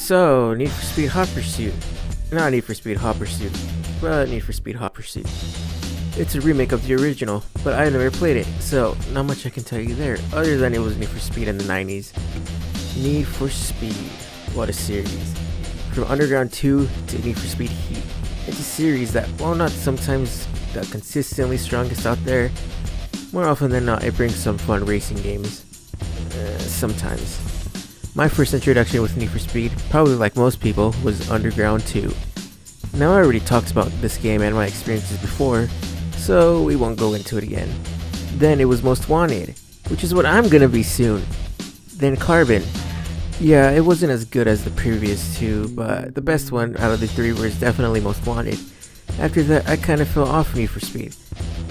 So, Need for Speed Hot Pursuit. Not Need for Speed Hot Pursuit, but Need for Speed Hot Pursuit. It's a remake of the original, but I never played it, so not much I can tell you there, other than it was Need for Speed in the 90s. Need for Speed, what a series. From Underground 2 to Need for Speed Heat. It's a series that, while not sometimes the consistently strongest out there, more often than not it brings some fun racing games. Sometimes. My first introduction with Need for Speed, probably like most people, was Underground 2. Now I already talked about this game and my experiences before, so we won't go into it again. Then it was Most Wanted, which is what I'm gonna be soon. Then Carbon. Yeah, it wasn't as good as the previous two, but the best one out of the three was definitely Most Wanted. After that, I kinda fell off Need for Speed.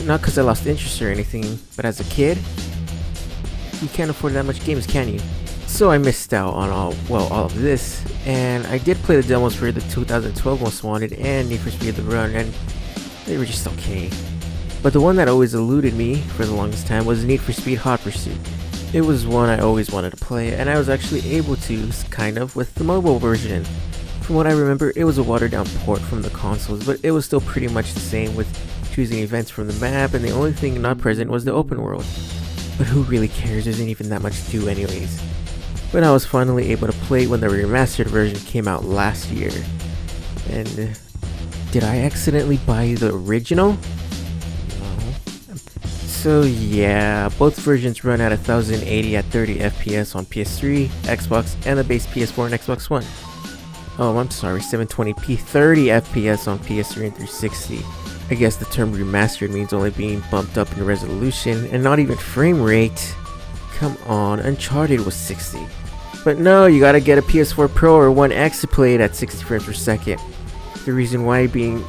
Not cause I lost interest or anything, but as a kid, you can't afford that much games, can you? So I missed out on all of this, and I did play the demos for the 2012 Most Wanted and Need for Speed The Run, and they were just okay. But the one that always eluded me for the longest time was Need for Speed Hot Pursuit. It was one I always wanted to play, and I was actually able to, kind of, with the mobile version. From what I remember, it was a watered down port from the consoles, but it was still pretty much the same with choosing events from the map, and the only thing not present was the open world. But who really cares, there isn't even that much to do anyways. But I was finally able to play it when the remastered version came out last year. And did I accidentally buy the original? No. So yeah, both versions run at 1080 at 30 FPS on PS3, Xbox, and the base PS4 and Xbox One. Oh, I'm sorry, 720p 30 FPS on PS3 and 360. I guess the term remastered means only being bumped up in resolution and not even frame rate. Come on, Uncharted was 60. But no, you gotta get a PS4 Pro or One X to play it at 60 frames per second. The reason why being,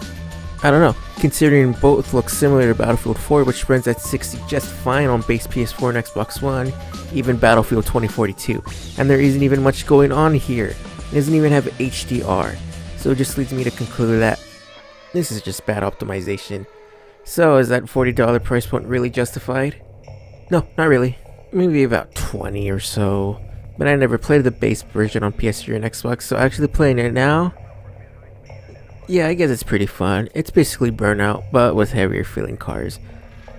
I don't know, considering both look similar to Battlefield 4, which runs at 60 just fine on base PS4 and Xbox One, even Battlefield 2042. And there isn't even much going on here. It doesn't even have HDR. So it just leads me to conclude that this is just bad optimization. So is that $40 price point really justified? No, not really. Maybe about 20 or so. But I never played the base version on PS3 and Xbox, so actually playing it now, yeah, I guess it's pretty fun. It's basically Burnout, but with heavier feeling cars.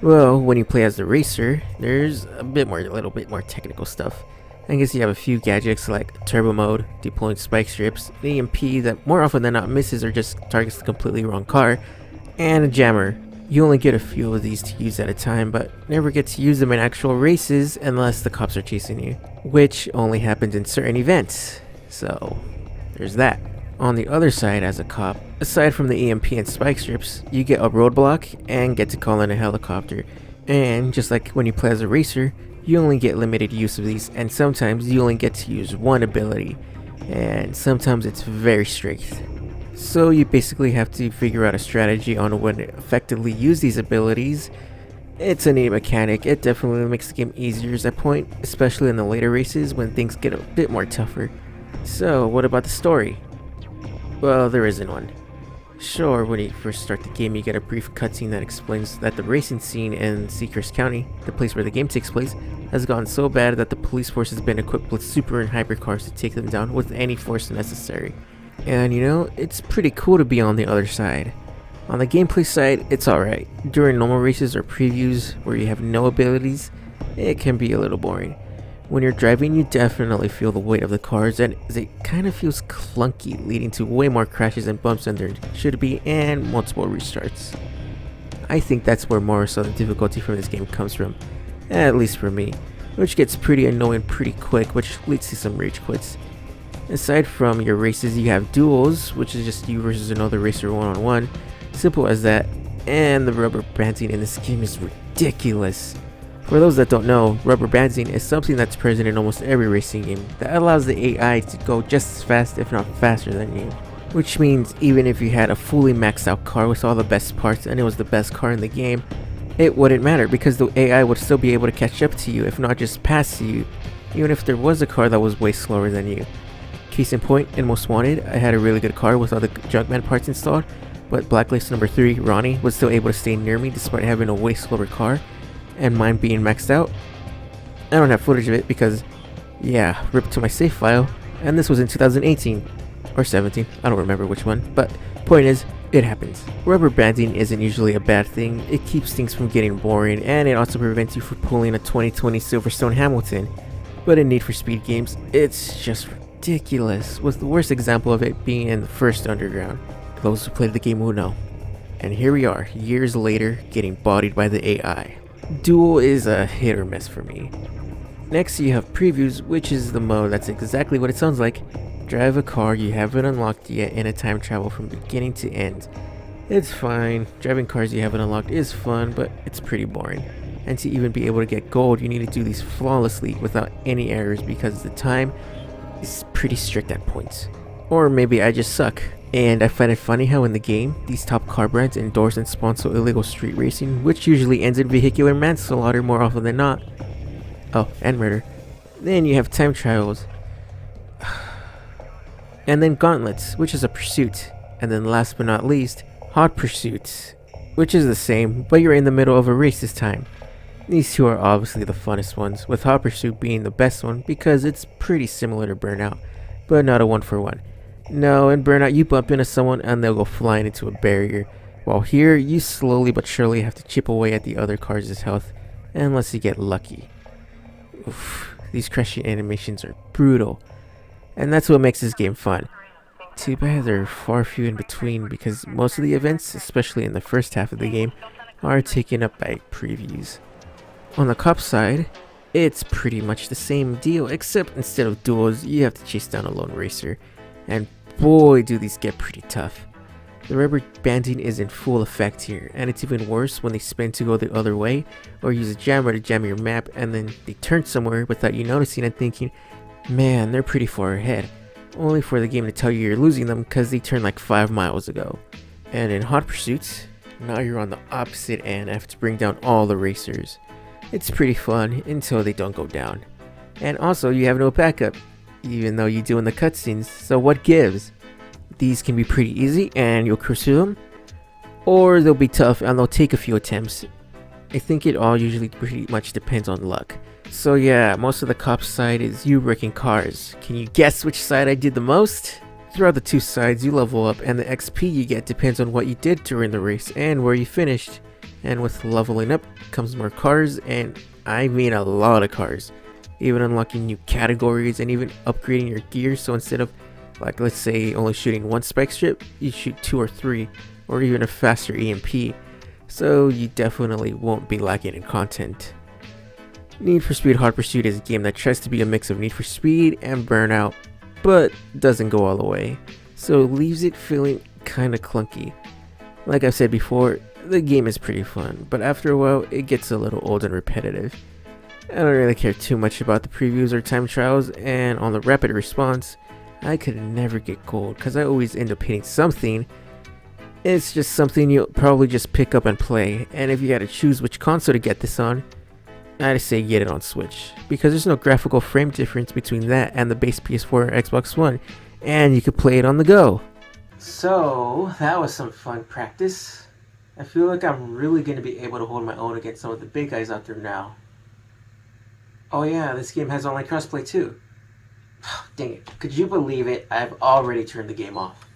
Well, when you play as the racer, there's a little bit more technical stuff. I guess you have a few gadgets like turbo mode, deploying spike strips, the EMP that more often than not misses or just targets the completely wrong car, and a jammer. You only get a few of these to use at a time, but never get to use them in actual races unless the cops are chasing you, which only happens in certain events. So, there's that. On the other side, as a cop, aside from the EMP and spike strips, you get a roadblock and get to call in a helicopter. And just like when you play as a racer, you only get limited use of these, and sometimes you only get to use one ability, and sometimes it's very strict. So you basically have to figure out a strategy on when to effectively use these abilities. It's a neat mechanic. It definitely makes the game easier at that point, especially in the later races when things get a bit more tougher. So what about the story? Well, there isn't one. Sure, when you first start the game you get a brief cutscene that explains that the racing scene in Seacrest County, the place where the game takes place, has gotten so bad that the police force has been equipped with super and hyper cars to take them down with any force necessary. And you know, it's pretty cool to be on the other side. On the gameplay side, it's alright. During normal races or previews where you have no abilities, it can be a little boring. When you're driving, you definitely feel the weight of the cars, and it kind of feels clunky, leading to way more crashes and bumps than there should be, and multiple restarts. I think that's where more so the difficulty from this game comes from, at least for me, which gets pretty annoying pretty quick, which leads to some rage quits. Aside from your races, you have duels, which is just you versus another racer one-on-one, simple as that, and the rubber banding in this game is ridiculous. For those that don't know, rubber banding is something that's present in almost every racing game that allows the AI to go just as fast if not faster than you. Which means even if you had a fully maxed out car with all the best parts and it was the best car in the game, it wouldn't matter because the AI would still be able to catch up to you if not just pass you, even if there was a car that was way slower than you. Case in point, in Most Wanted, I had a really good car with all the Junkman parts installed, but Blacklist number 3, Ronnie, was still able to stay near me despite having a way slower car, and mine being maxed out. I don't have footage of it because, yeah, ripped to my save file, And this was in 2018 or 17, I don't remember which one, but point is, it happens. Rubber banding isn't usually a bad thing. It keeps things from getting boring, and it also prevents you from pulling a 2020 Silverstone Hamilton. But in Need for Speed games, it's just ridiculous, with the worst example of it being in the first Underground. Those who played the game will know. And here we are, years later, getting bodied by the AI. Duel is a hit or miss for me. Next you have Previews, which is the mode that's exactly what it sounds like. Drive a car you haven't unlocked yet in a time travel from beginning to end. It's fine, driving cars you haven't unlocked is fun, but it's pretty boring. And to even be able to get gold, you need to do these flawlessly without any errors because the time is pretty strict at points. Or maybe I just suck. And I find it funny how in the game, these top car brands endorse and sponsor illegal street racing, which usually ends in vehicular manslaughter more often than not. Oh, and murder. Then you have time trials. And then gauntlets, which is a pursuit. And then last but not least, hot pursuits, which is the same, but you're in the middle of a race this time. These two are obviously the funnest ones, with hot pursuit being the best one because it's pretty similar to Burnout, but not a one-for-one. No, in Burnout you bump into someone and they'll go flying into a barrier, while here you slowly but surely have to chip away at the other cars' health, unless you get lucky. Oof, these crashing animations are brutal. And that's what makes this game fun. Too bad there are far few in between because most of the events, especially in the first half of the game, are taken up by previews. On the cop side, it's pretty much the same deal, except instead of duels, you have to chase down a lone racer. And boy do these get pretty tough. The rubber banding is in full effect here, and it's even worse when they spin to go the other way, or use a jammer to jam your map and then they turn somewhere without you noticing and thinking, man, they're pretty far ahead, only for the game to tell you you're losing them because they turned like 5 miles ago. And in hot pursuits, now you're on the opposite end and have to bring down all the racers. It's pretty fun until they don't go down. And also you have no backup, even though you do in the cutscenes, so what gives? These can be pretty easy and you'll cruise through them, or they'll be tough and they'll take a few attempts. I think it all usually pretty much depends on luck. So yeah, most of the cop's side is you wrecking cars. Can you guess which side I did the most? Throughout the two sides you level up and the XP you get depends on what you did during the race and where you finished. And with leveling up comes more cars, and I mean a lot of cars. Even unlocking new categories and even upgrading your gear, so instead of, like, let's say only shooting one spike strip, you shoot 2 or 3, or even a faster EMP. So you definitely won't be lacking in content. Need for Speed Hot Pursuit is a game that tries to be a mix of Need for Speed and Burnout, but doesn't go all the way, so leaves it feeling kinda clunky. Like I've said before, the game is pretty fun, but after a while it gets a little old and repetitive. I don't really care too much about the previews or time trials, and on the rapid response, I could never get gold because I always end up hitting something. It's just something you'll probably just pick up and play, and if you had to choose which console to get this on, I'd say get it on Switch, because there's no graphical frame difference between that and the base PS4 or Xbox One, and you could play it on the go. So, that was some fun practice. I feel like I'm really going to be able to hold my own against some of the big guys out there now. Oh yeah, this game has online crossplay too. Dang it, could you believe it? I've already turned the game off.